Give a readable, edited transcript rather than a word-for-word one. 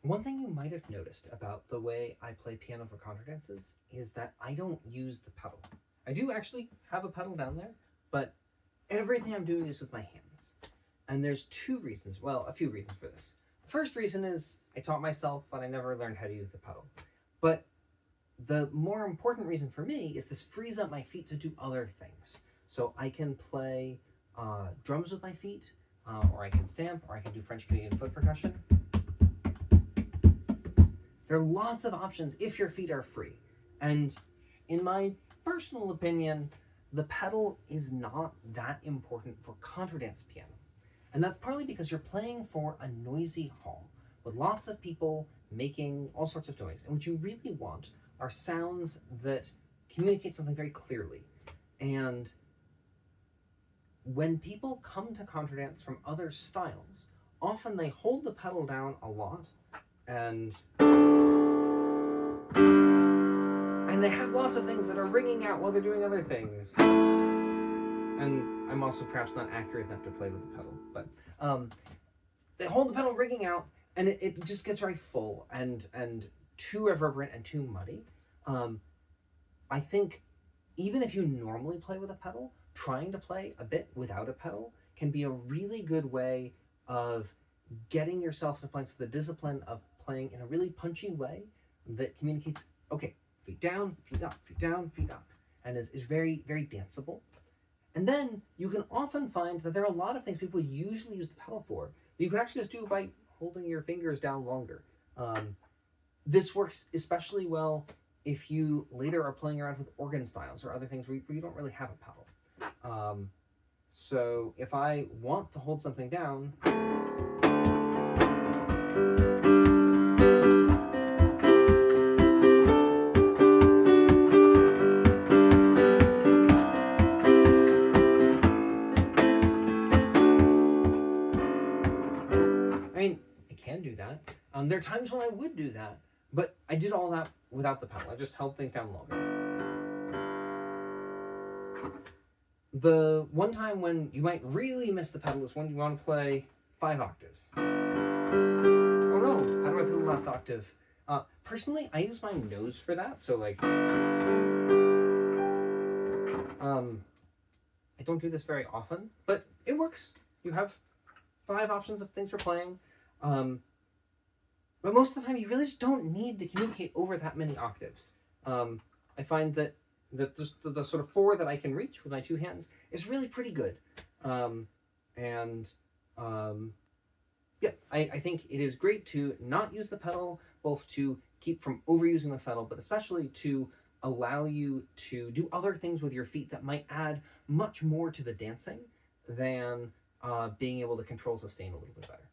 One thing you might have noticed about the way I play piano for contra dances is that I don't use the pedal. I do actually have a pedal down there, but everything I'm doing is with my hands. And there's two reasons, well, a few reasons for this. The first reason is I taught myself, but I never learned how to use the pedal. But the more important reason for me is this frees up my feet to do other things. So I can play drums with my feet, or I can stamp, or I can do French Canadian foot percussion. There are lots of options if your feet are free. And in my personal opinion, the pedal is not that important for contradance piano. And that's partly because you're playing for a noisy hall with lots of people making all sorts of noise. And what you really want are sounds that communicate something very clearly. And when people come to contradance from other styles, often they hold the pedal down a lot and they have lots of things that are ringing out while they're doing other things. And I'm also perhaps not accurate enough to play with the pedal, but they hold the pedal ringing out, and it just gets very full and too reverberant and too muddy. I think even if you normally play with a pedal, trying to play a bit without a pedal can be a really good way of getting yourself to playing, so the discipline of playing in a really punchy way that communicates, okay, feet down, feet up, feet down, feet up, and is very, very danceable. And then you can often find that there are a lot of things people usually use the pedal for that you can actually just do by holding your fingers down longer. This works especially well if you later are playing around with organ styles or other things where you don't really have a pedal. So if I want to hold something down, do that. There are times when I would do that, but I did all that without the pedal. I just held things down longer. The one time when you might really miss the pedal is when you want to play 5 octaves. Oh no, how do I play the last octave? Personally, I use my nose for that, so like, I don't do this very often, but it works. You have 5 options of things for playing. But most of the time, you really just don't need to communicate over that many octaves. I find that just the sort of 4 that I can reach with my 2 hands is really pretty good. Yeah, I think it is great to not use the pedal, both to keep from overusing the pedal, but especially to allow you to do other things with your feet that might add much more to the dancing than being able to control sustain a little bit better.